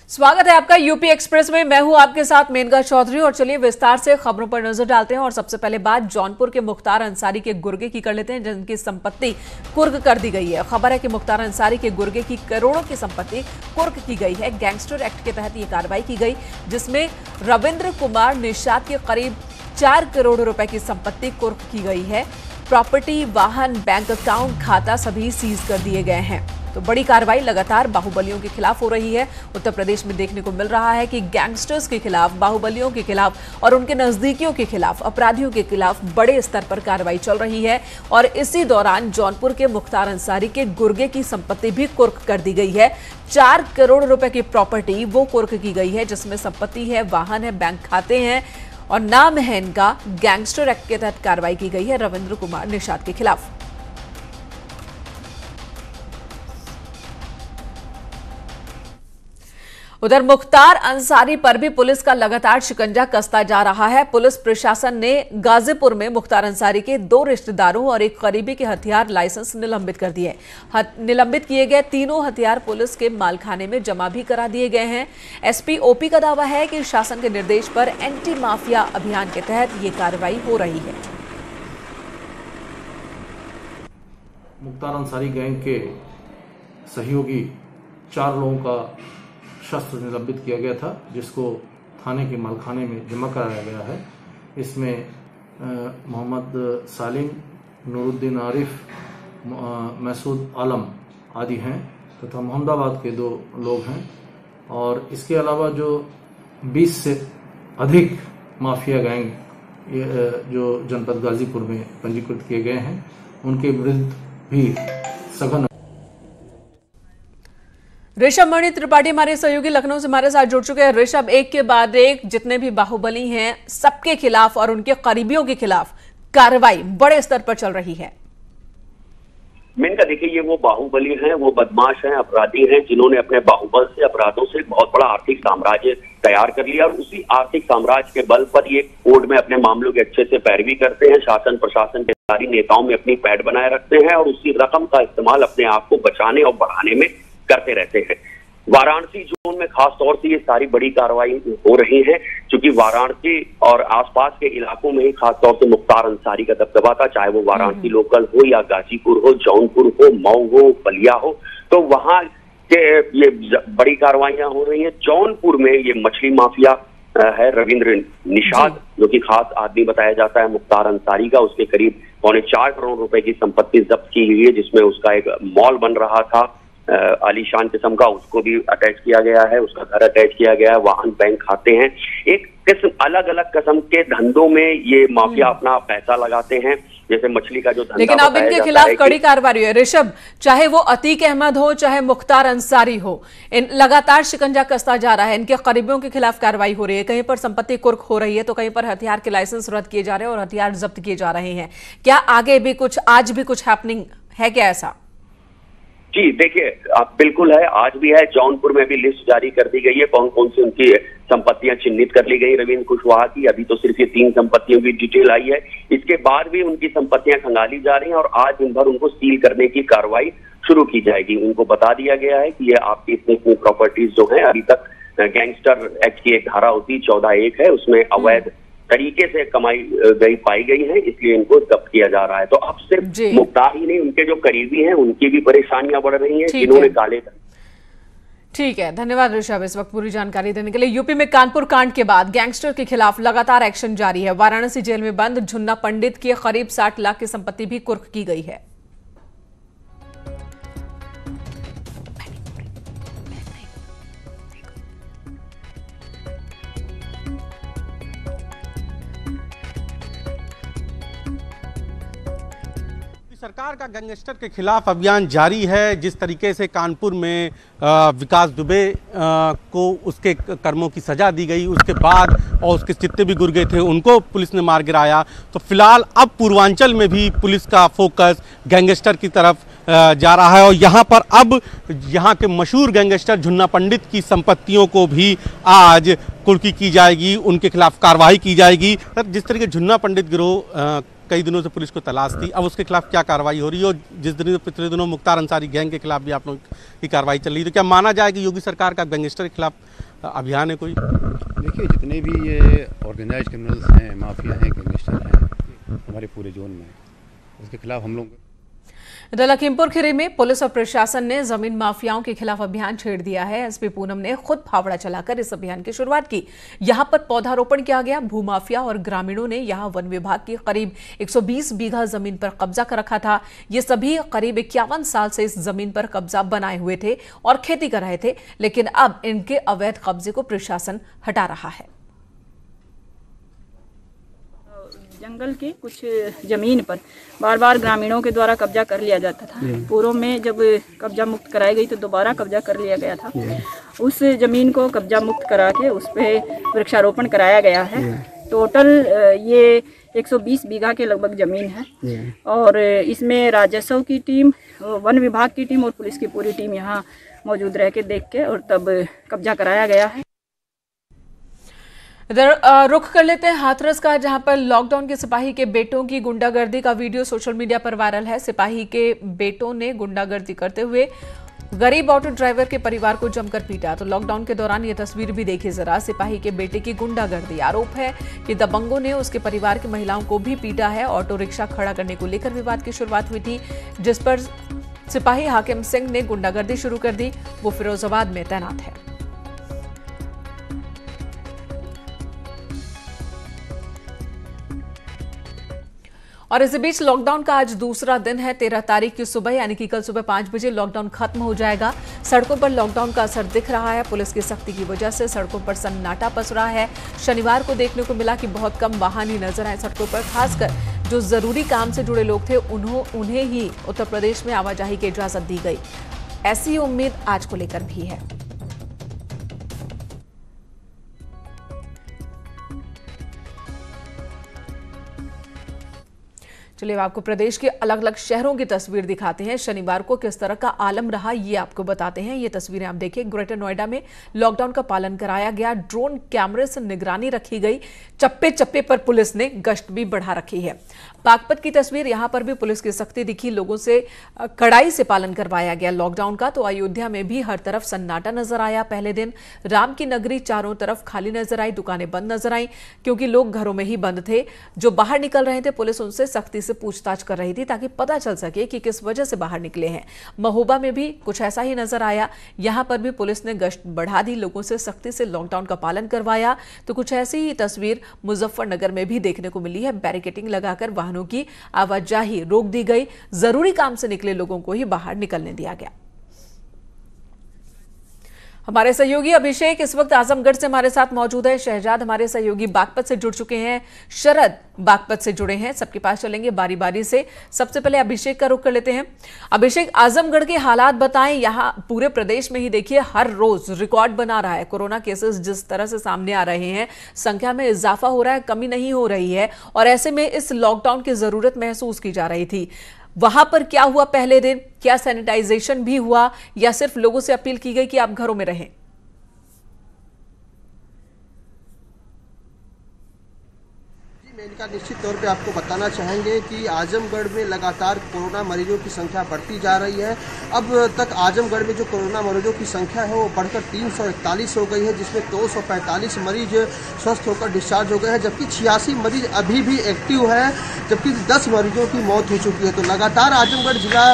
स्वागत है आपका यूपी एक्सप्रेस में। मैं हूं आपके साथ मेनका चौधरी और चलिए विस्तार से खबरों पर नजर डालते हैं। और सबसे पहले बात जौनपुर के मुख्तार अंसारी के गुर्गे की कर लेते हैं, जिनकी संपत्ति कुर्क कर दी गई है। खबर है कि मुख्तार अंसारी के गुर्गे की करोड़ों की संपत्ति कुर्क की गई है। गैंगस्टर एक्ट के तहत यह कार्रवाई की गई, जिसमें रविंद्र कुमार निषाद के करीब 4 करोड़ रुपए की संपत्ति कुर्क की गई है। प्रॉपर्टी, वाहन, बैंक अकाउंट, खाता सभी सीज कर दिए गए हैं। तो बड़ी कार्रवाई लगातार बाहुबलियों के खिलाफ हो रही है। उत्तर प्रदेश में देखने को मिल रहा है कि गैंगस्टर्स के खिलाफ, बाहुबलियों के खिलाफ और उनके नजदीकियों के खिलाफ, अपराधियों के खिलाफ बड़े स्तर पर कार्रवाई चल रही है। और इसी दौरान जौनपुर के मुख्तार अंसारी के गुर्गे की संपत्ति भी कुर्क कर दी गई है। 4 करोड़ रुपए की प्रॉपर्टी वो कुर्क की गई है, जिसमें संपत्ति है, वाहन है, बैंक खाते हैं और नाम है इनका। गैंगस्टर एक्ट के तहत कार्रवाई की गई है रविंद्र कुमार निषाद के खिलाफ। उधर मुख्तार अंसारी पर भी पुलिस का लगातार शिकंजा कसता जा रहा है। पुलिस प्रशासन ने गाजीपुर में मुख्तार अंसारी के 2 रिश्तेदारों और एक करीबी के हथियार लाइसेंस निलंबित कर दिए। निलंबित किए गए तीनों हथियार पुलिस के मालखाने में जमा भी करा दिए गए हैं। एसपी ओपी का दावा है कि शासन के निर्देश पर एंटी माफिया अभियान के तहत ये कार्रवाई हो रही है। मुख्तार अंसारी गैंग के सहयोगी 4 लोगों का शस्त्र निलंबित किया गया था, जिसको थाने के मालखाने में जमा कराया गया है। इसमें मोहम्मद सालिम, नूरुद्दीन आरिफ, मसूद आलम आदि हैं तथा मोहम्मदाबाद के 2 लोग हैं। और इसके अलावा जो 20 से अधिक माफिया गैंग जो जनपद गाजीपुर में पंजीकृत किए गए हैं, उनके विरुद्ध भी सघन। ऋषभ मणि त्रिपाठी हमारे सहयोगी लखनऊ से हमारे साथ जुड़ चुके हैं। ऋषभ, एक के बाद एक जितने भी बाहुबली हैं सबके खिलाफ और उनके करीबियों के खिलाफ कार्रवाई बड़े स्तर पर चल रही है। मेनका देखिए, ये वो बाहुबली हैं, वो बदमाश हैं, अपराधी हैं, जिन्होंने अपने बाहुबल से, अपराधों से बहुत बड़ा आर्थिक साम्राज्य तैयार कर लिया। और उसी आर्थिक साम्राज्य के बल पर ये कोर्ट में अपने मामलों की अच्छे से पैरवी करते हैं। शासन प्रशासन के सारी नेताओं में अपनी पैठ बनाए रखते हैं और उसी रकम का इस्तेमाल अपने आप को बचाने और बढ़ाने में करते रहते हैं। वाराणसी जोन में खास तौर से ये सारी बड़ी कार्रवाई हो रही है, क्योंकि वाराणसी और आसपास के इलाकों में ही खास तौर से मुख्तार अंसारी का दबदबा था। चाहे वो वाराणसी लोकल हो या गाजीपुर हो, जौनपुर हो, मऊ हो, बलिया हो, तो वहां के ये बड़ी कार्रवाइयां हो रही हैं। जौनपुर में ये मछली माफिया है रविंद्र निषाद, जो कि खास आदमी बताया जाता है मुख्तार अंसारी का। उसके करीब 4.25 करोड़ रुपए की संपत्ति जब्त की हुई है, जिसमें उसका एक मॉल बन रहा था आलीशान किस्म का, उसको भी अटैच किया गया है, उसका घर अटैच किया गया है, वाहन, बैंक खाते हैं। एक किस्म अलग अलग किस्म के धंधों में ये माफिया अपना पैसा लगाते हैं, जैसे मछली का जो धंधा। लेकिन अब इनके खिलाफ कड़ी कार्रवाई है ऋषभ, चाहे वो अतीक अहमद हो, चाहे मुख्तार अंसारी हो, इन लगातार शिकंजा कसता जा रहा है। इनके करीबियों के खिलाफ कार्रवाई हो रही है। कहीं पर संपत्ति कुर्क हो रही है तो कहीं पर हथियार के लाइसेंस रद्द किए जा रहे हैं और हथियार जब्त किए जा रहे हैं। क्या आगे भी कुछ, आज भी कुछ हैपनिंग है क्या ऐसा? जी देखिए, आप बिल्कुल है, आज भी है। जौनपुर में भी लिस्ट जारी कर दी गई है, कौन कौन सी उनकी संपत्तियां चिन्हित कर ली गई रविंद्र कुशवाहा की। अभी तो सिर्फ ये 3 संपत्तियों की डिटेल आई है, इसके बाद भी उनकी संपत्तियां खंगाली जा रही हैं और आज दिन भर उनको सील करने की कार्रवाई शुरू की जाएगी। उनको बता दिया गया है कि ये आपकी इतनी प्रॉपर्टीज जो है, अभी तक गैंगस्टर एक्ट की एक धारा होती 14(1) है, उसमें अवैध तरीके से कमाई गई पाई गई है, इसलिए इनको जब्त किया जा रहा है। तो अब सिर्फ मुख्तार ही नहीं, उनके जो करीबी हैं उनकी भी परेशानियां बढ़ रही हैं, जिन्होंने काले। ठीक है, धन्यवाद ऋषभ इस वक्त पूरी जानकारी देने के लिए। यूपी में कानपुर कांड के बाद गैंगस्टर के खिलाफ लगातार एक्शन जारी है। वाराणसी जेल में बंद झुन्ना पंडित की करीब 60 लाख की संपत्ति भी कुर्क की गई है। सरकार का गैंगस्टर के खिलाफ अभियान जारी है। जिस तरीके से कानपुर में विकास दुबे को उसके कर्मों की सजा दी गई, उसके बाद और उसके जितने भी गुर्गे थे उनको पुलिस ने मार गिराया, तो फिलहाल अब पूर्वांचल में भी पुलिस का फोकस गैंगस्टर की तरफ जा रहा है। और यहाँ पर अब यहाँ के मशहूर गैंगस्टर झुन्ना पंडित की संपत्तियों को भी आज कुर्की की जाएगी, उनके खिलाफ कार्रवाई की जाएगी। जिस तरीके झुन्ना पंडित गिरोह कई दिनों से पुलिस को तलाश थी, अब उसके खिलाफ क्या कार्रवाई हो रही है? और जिस पिछले दिनों मुख्तार अंसारी गैंग के खिलाफ भी आप लोगों की कार्रवाई चल रही है, तो क्या माना जाए कि योगी सरकार का गैंगस्टर के खिलाफ अभियान है कोई? देखिए, जितने भी ये ऑर्गेनाइज क्रिमिनल्स हैं, माफिया हैं, गैंगस्टर हैं हमारे पूरे जोन में, उसके खिलाफ हम लोग लखीमपुर खीरी में पुलिस और प्रशासन ने जमीन माफियाओं के खिलाफ अभियान छेड़ दिया है। एसपी पूनम ने खुद फावड़ा चलाकर इस अभियान की शुरुआत की। यहां पर पौधारोपण किया गया। भूमाफिया और ग्रामीणों ने यहां वन विभाग की करीब 120 बीघा जमीन पर कब्जा कर रखा था। ये सभी करीब 51 साल से इस जमीन पर कब्जा बनाए हुए थे और खेती कर रहे थे, लेकिन अब इनके अवैध कब्जे को प्रशासन हटा रहा है। जंगल की कुछ जमीन पर बार बार ग्रामीणों के द्वारा कब्जा कर लिया जाता था। पूर्व में जब कब्जा मुक्त कराई गई तो दोबारा कब्जा कर लिया गया था। उस जमीन को कब्जा मुक्त करा के उस पे वृक्षारोपण कराया गया है। टोटल ये 120 बीघा के लगभग जमीन है और इसमें राजस्व की टीम, वन विभाग की टीम और पुलिस की पूरी टीम यहाँ मौजूद रह के देख के और तब कब्जा कराया गया है। इधर रुख कर लेते हैं हाथरस का, जहां पर लॉकडाउन के सिपाही के बेटों की गुंडागर्दी का वीडियो सोशल मीडिया पर वायरल है। सिपाही के बेटों ने गुंडागर्दी करते हुए गरीब ऑटो ड्राइवर के परिवार को जमकर पीटा। तो लॉकडाउन के दौरान ये तस्वीर भी देखिए जरा। सिपाही के बेटे की गुंडागर्दी। आरोप है कि दबंगों ने उसके परिवार की महिलाओं को भी पीटा है। ऑटो रिक्शा खड़ा करने को लेकर विवाद की शुरुआत हुई थी, जिस पर सिपाही हाकिम सिंह ने गुंडागर्दी शुरू कर दी। वो फिरोजाबाद में तैनात है। और इसी बीच लॉकडाउन का आज दूसरा दिन है। 13 तारीख की सुबह यानी कि कल सुबह 5 बजे लॉकडाउन खत्म हो जाएगा। सड़कों पर लॉकडाउन का असर दिख रहा है। पुलिस की सख्ती की वजह से सड़कों पर सन्नाटा पस रहा है। शनिवार को देखने को मिला कि बहुत कम वाहन ही नजर आए सड़कों पर। खासकर जो जरूरी काम से जुड़े लोग थे उन्हें ही उत्तर प्रदेश में आवाजाही की इजाजत दी गई। ऐसी उम्मीद आज को लेकर भी है। चलिए आपको प्रदेश के अलग अलग शहरों की तस्वीर दिखाते हैं। शनिवार को किस तरह का आलम रहा ये आपको बताते हैं। ये तस्वीरें आप देखिए। ग्रेटर नोएडा में लॉकडाउन का पालन कराया गया। ड्रोन कैमरे से निगरानी रखी गई। चप्पे चप्पे पर पुलिस ने गश्त भी बढ़ा रखी है। बागपत की तस्वीर, यहां पर भी पुलिस की सख्ती दिखी। लोगों से कड़ाई से पालन करवाया गया लॉकडाउन का। तो अयोध्या में भी हर तरफ सन्नाटा नजर आया। पहले दिन राम की नगरी चारों तरफ खाली नजर आई। दुकानें बंद नजर आई क्योंकि लोग घरों में ही बंद थे। जो बाहर निकल रहे थे पुलिस उनसे सख्ती से पूछताछ कर रही थी ताकि पता चल सके कि किस वजह से बाहर निकले हैं। महोबा में भी कुछ ऐसा ही नजर आया। यहां पर भी पुलिस ने गश्त बढ़ा दी। लोगों से सख्ती से लॉकडाउन का पालन करवाया। तो कुछ ऐसी ही तस्वीर मुजफ्फरनगर में भी देखने को मिली है। बैरिकेडिंग लगाकर वाहनों की आवाजाही रोक दी गई। जरूरी काम से निकले लोगों को ही बाहर निकलने दिया गया। हमारे सहयोगी अभिषेक इस वक्त आजमगढ़ से हमारे साथ मौजूद है। शहजाद हमारे सहयोगी बागपत से जुड़ चुके हैं। शरद बागपत से जुड़े हैं। सबके पास चलेंगे बारी बारी से। सबसे पहले अभिषेक का रुख कर लेते हैं। अभिषेक, आजमगढ़ के हालात बताएं। यहाँ पूरे प्रदेश में ही देखिए हर रोज रिकॉर्ड बना रहा है। कोरोना केसेस जिस तरह से सामने आ रहे हैं, संख्या में इजाफा हो रहा है, कमी नहीं हो रही है। और ऐसे में इस लॉकडाउन की जरूरत महसूस की जा रही थी। वहां पर क्या हुआ पहले दिन? क्या सैनिटाइजेशन भी हुआ या सिर्फ लोगों से अपील की गई कि आप घरों में रहें? इनका निश्चित तौर पे आपको बताना चाहेंगे कि आजमगढ़ में लगातार कोरोना मरीजों की संख्या बढ़ती जा रही है। अब तक आजमगढ़ में जो कोरोना मरीजों की संख्या है वो बढ़कर 341 हो गई है, जिसमें 245 मरीज स्वस्थ होकर डिस्चार्ज हो गए हैं, जबकि 86 मरीज अभी भी एक्टिव है, जबकि 10 मरीजों की मौत हो चुकी है। तो लगातार आजमगढ़ जिला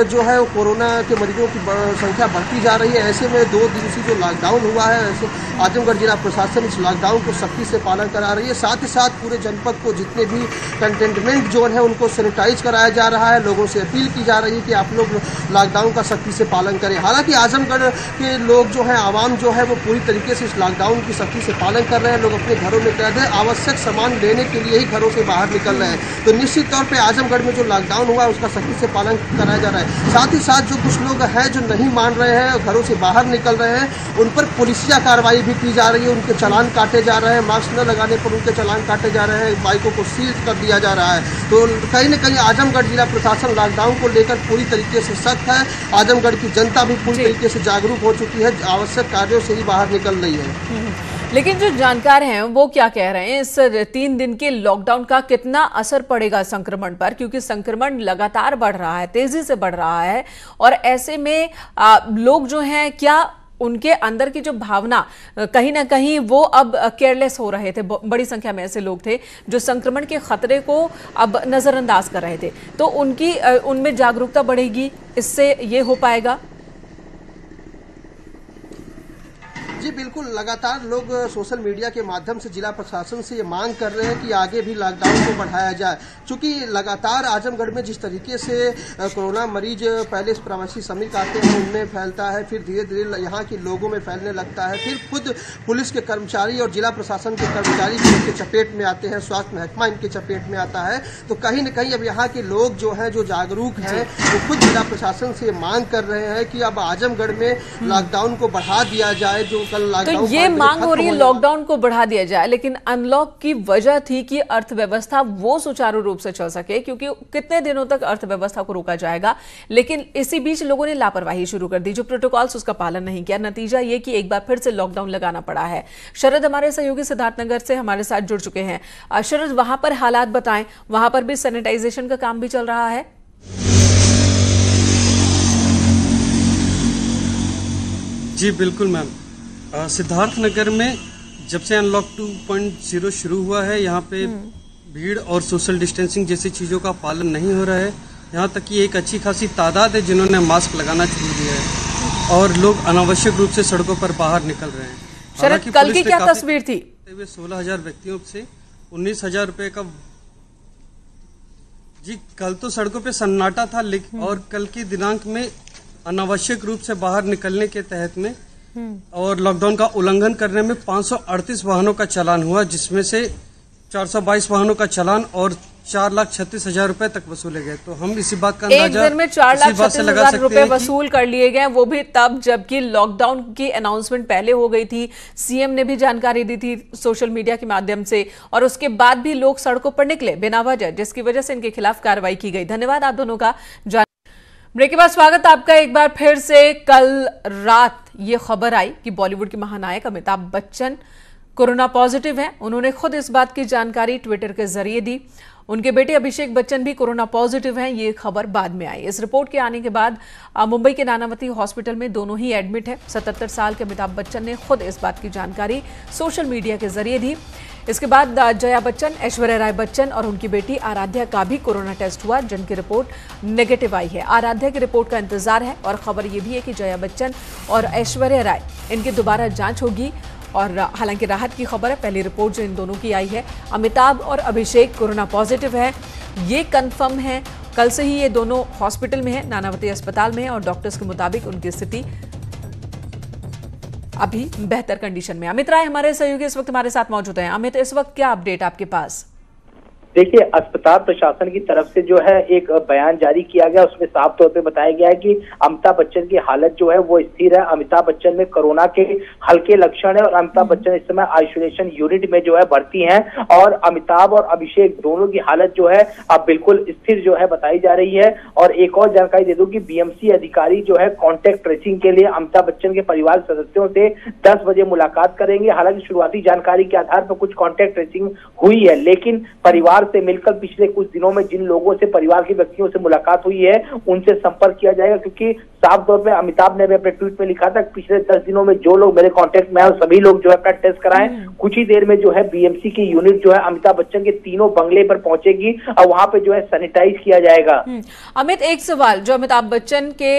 जो है वो कोरोना के मरीजों की संख्या बढ़ती जा रही है। ऐसे में 2 दिन से जो लॉकडाउन हुआ है, ऐसे आजमगढ़ जिला प्रशासन इस लॉकडाउन को सख्ती से पालन करा रही है। साथ ही साथ पूरे जनपद को जितने भी कंटेनमेंट जोन है उनको सैनिटाइज कराया जा रहा है। लोगों से अपील की जा रही है कि आप लोग लॉकडाउन का सख्ती से पालन करें। हालांकि आजमगढ़ के लोग जो है, आवाम जो है, वो पूरी तरीके से इस लॉकडाउन की सख्ती से पालन कर रहे हैं। लोग अपने घरों में कैद हैं, आवश्यक सामान लेने के लिए ही घरों से बाहर निकल रहे हैं। तो निश्चित तौर पर आजमगढ़ में जो लॉकडाउन हुआ है उसका सख्ती से पालन कराया जा रहा है। साथ ही साथ जो कुछ लोग हैं जो नहीं मान रहे हैं, घरों से बाहर निकल रहे हैं, उन पर पुलिसिया कार्रवाई भी की जा रही है। उनके चालान काटे जा रहे हैं। मास्क न लगाने पर उनके चालान काटे जा रहे हैं। हैं, बाइकों को सील कर दिया जा रहा है। तो कहीं न कहीं आजमगढ़ जिला प्रशासन लॉकडाउन को लेकर पूरी तरीके से सख्त है। आजमगढ़ की जनता भी पूरी तरीके से जागरूक हो चुकी है, आवश्यक कार्यों से ही बाहर निकल रही है। लेकिन जो जानकार हैं वो क्या कह रहे हैं, इस 3 दिन के लॉकडाउन का कितना असर पड़ेगा संक्रमण पर, क्योंकि संक्रमण लगातार बढ़ रहा है, तेजी से बढ़ रहा है, और ऐसे में लोग जो हैं, क्या उनके अंदर की जो भावना कहीं ना कहीं वो अब केयरलेस हो रहे थे। बड़ी संख्या में ऐसे लोग थे जो संक्रमण के खतरे को अब नजरअंदाज कर रहे थे, तो उनमें जागरूकता बढ़ेगी, इससे ये हो पाएगा। जी बिल्कुल, लगातार लोग सोशल मीडिया के माध्यम से जिला प्रशासन से ये मांग कर रहे हैं कि आगे भी लॉकडाउन को बढ़ाया जाए, क्योंकि लगातार आजमगढ़ में जिस तरीके से कोरोना मरीज पहले प्रवासी श्रमिक आते हैं उनमें फैलता है, फिर धीरे धीरे यहाँ के लोगों में फैलने लगता है, फिर खुद पुलिस के कर्मचारी और जिला प्रशासन के कर्मचारी भी इनके चपेट में आते हैं, स्वास्थ्य महकमा इनके चपेट में आता है। तो कहीं न कहीं अब यहाँ के लोग जो हैं, जो जागरूक हैं, वो खुद जिला प्रशासन से मांग कर रहे हैं कि अब आजमगढ़ में लॉकडाउन को बढ़ा दिया जाए। जो तो ये मांग हो रही है लॉकडाउन को बढ़ा दिया जाए, लेकिन अनलॉक की वजह थी कि अर्थव्यवस्था वो सुचारू रूप से चल सके, क्योंकि कितने दिनों तक अर्थव्यवस्था को रोका जाएगा। लेकिन इसी बीच लोगों ने लापरवाही शुरू कर दी, जो प्रोटोकॉल्स उसका पालन नहीं किया। नतीजा ये कि एक बार फिर से लॉकडाउन लगाना पड़ा है। शरद हमारे सहयोगी सिद्धार्थनगर से हमारे साथ जुड़ चुके हैं। शरद, वहां पर हालात बताएं, वहां पर भी सैनिटाइजेशन का काम भी चल रहा है? जी बिल्कुल मैम, सिद्धार्थनगर में जब से अनलॉक 2.0 शुरू हुआ है, यहाँ पे भीड़ और सोशल डिस्टेंसिंग जैसी चीज़ों का पालन नहीं हो रहा है। यहाँ तक कि एक अच्छी खासी तादाद है जिन्होंने मास्क लगाना शुरू किया है, और लोग अनावश्यक रूप से सड़कों पर बाहर निकल रहे हैं। शरद, कल की क्या तस्वीर थी? 16,000 व्यक्तियों से 19,000 रुपए का। जी कल तो सड़कों पे सन्नाटा था, लेकिन और कल की दिनांक में अनावश्यक रूप से बाहर निकलने के तहत में और लॉकडाउन का उल्लंघन करने में 538 वाहनों का चालान हुआ, जिसमें से 422 वाहनों का चालान और 4,36,000 रुपए तक वसूले गए। तो हम इसी बात का अंदाजा एक दिन में 4,36,000 रुपए वसूल कर लिए गए, वो भी तब जबकि लॉकडाउन की अनाउंसमेंट पहले हो गई थी। सीएम ने भी जानकारी दी थी सोशल मीडिया के माध्यम से, और उसके बाद भी लोग सड़कों पर निकले बिना वजह, जिसकी वजह से इनके खिलाफ कार्रवाई की गई। धन्यवाद आप दोनों का। ब्रेक के बाद स्वागत आपका एक बार फिर से। कल रात ये खबर आई कि बॉलीवुड के महानायक अमिताभ बच्चन कोरोना पॉजिटिव हैं। उन्होंने खुद इस बात की जानकारी ट्विटर के जरिए दी। उनके बेटे अभिषेक बच्चन भी कोरोना पॉजिटिव हैं, ये खबर बाद में आई। इस रिपोर्ट के आने के बाद मुंबई के नानावती हॉस्पिटल में दोनों ही एडमिट है। 77 साल के अमिताभ बच्चन ने खुद इस बात की जानकारी सोशल मीडिया के जरिए दी। इसके बाद जया बच्चन, ऐश्वर्या राय बच्चन और उनकी बेटी आराध्या का भी कोरोना टेस्ट हुआ, जिनकी रिपोर्ट नेगेटिव आई है। आराध्या की रिपोर्ट का इंतजार है, और खबर यह भी है कि जया बच्चन और ऐश्वर्या राय इनकी दोबारा जांच होगी। और हालांकि राहत की खबर है, पहली रिपोर्ट जो इन दोनों की आई है, अमिताभ और अभिषेक कोरोना पॉजिटिव है, ये कंफर्म है। कल से ही ये दोनों हॉस्पिटल में है, नानावती अस्पताल में है, और डॉक्टर्स के मुताबिक उनकी स्थिति अभी बेहतर कंडीशन में। अमित राय हमारे सहयोगी इस वक्त हमारे साथ मौजूद हैं। अमित, इस वक्त क्या अपडेट आपके पास? देखिए, अस्पताल प्रशासन की तरफ से जो है एक बयान जारी किया गया, उसमें साफ तौर पे बताया गया है कि अमिताभ बच्चन की हालत जो है वो स्थिर है। अमिताभ बच्चन में कोरोना के हल्के लक्षण है और अमिताभ बच्चन इस समय आइसोलेशन यूनिट में जो है भर्ती हैं, और अमिताभ और अभिषेक दोनों की हालत जो है अब बिल्कुल स्थिर जो है बताई जा रही है। और एक और जानकारी दे दूं कि बीएमसी अधिकारी जो है कॉन्टेक्ट ट्रेसिंग के लिए अमिताभ बच्चन के परिवार सदस्यों से 10 बजे मुलाकात करेंगे। हालांकि शुरुआती जानकारी के आधार पर कुछ कॉन्टेक्ट ट्रेसिंग हुई है, लेकिन परिवार से मिलकर पिछले कुछ दिनों में जिन लोगों से परिवार के व्यक्तियों से मुलाकात हुई है उनसे संपर्क किया जाएगा, क्योंकि साफ तौर पे अमिताभ ने भी अपने ट्वीट में लिखा था पिछले 10 दिनों में जो लोग मेरे कांटेक्ट में आए सभी लोग जो है अपना टेस्ट कराएं। कुछ ही देर में जो है बीएमसी की यूनिट जो है अमिताभ बच्चन के तीनों बंगले पर पहुंचेगी और वहां पे जो है सैनिटाइज किया जाएगा। अमित, एक सवाल, जो अमिताभ बच्चन के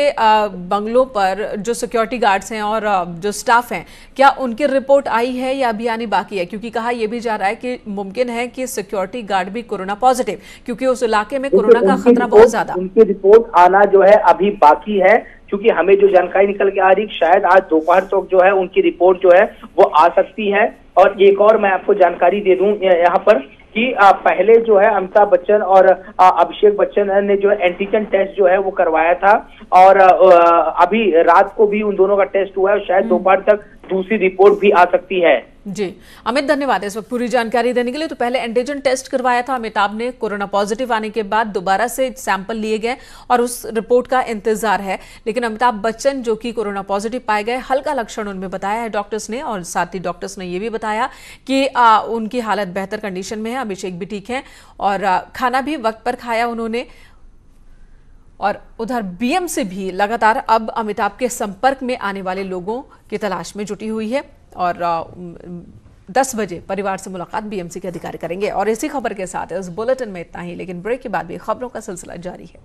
बंगलों पर जो सिक्योरिटी गार्ड्स हैं और जो स्टाफ हैं, क्या उनकी रिपोर्ट आई है या अभी आनी बाकी है? क्योंकि कहा यह भी जा रहा है कि मुमकिन है कि सिक्योरिटी गार्ड भी कोरोना पॉजिटिव, क्योंकि उस इलाके में कोरोना का खतरा बहुत ज्यादा। उनकी रिपोर्ट आना जो है अभी बाकी है, क्योंकि हमें जो जानकारी निकल के आ रही शायद आज दोपहर तक जो है उनकी रिपोर्ट जो है वो आ सकती है। और एक और मैं आपको जानकारी दे दूं यहाँ पर कि पहले जो है अमिताभ बच्चन और अभिषेक बच्चन ने जो एंटीजन टेस्ट जो है वो करवाया था, और अभी रात को भी उन दोनों का टेस्ट हुआ है, शायद दोपहर तक दूसरी रिपोर्ट भी आ सकती है। जी अमित, धन्यवाद इस वक्त पूरी जानकारी देने के लिए। तो पहले एंटीजन टेस्ट करवाया था अमिताभ ने, कोरोना पॉजिटिव आने के बाद दोबारा से सैंपल लिए गए और उस रिपोर्ट का इंतजार है। लेकिन अमिताभ बच्चन जो कि कोरोना पॉजिटिव पाए गए, हल्का लक्षण उनमें बताया है डॉक्टर्स ने, और साथ ही डॉक्टर्स ने यह भी बताया कि उनकी हालत बेहतर कंडीशन में है। अभिषेक भी ठीक है और खाना भी वक्त पर खाया उन्होंने। और उधर बीएमसी भी लगातार अब अमिताभ के संपर्क में आने वाले लोगों की तलाश में जुटी हुई है और 10 बजे परिवार से मुलाकात बीएमसी के अधिकारी करेंगे। और इसी खबर के साथ इस बुलेटिन में इतना ही, लेकिन ब्रेक के बाद भी खबरों का सिलसिला जारी है।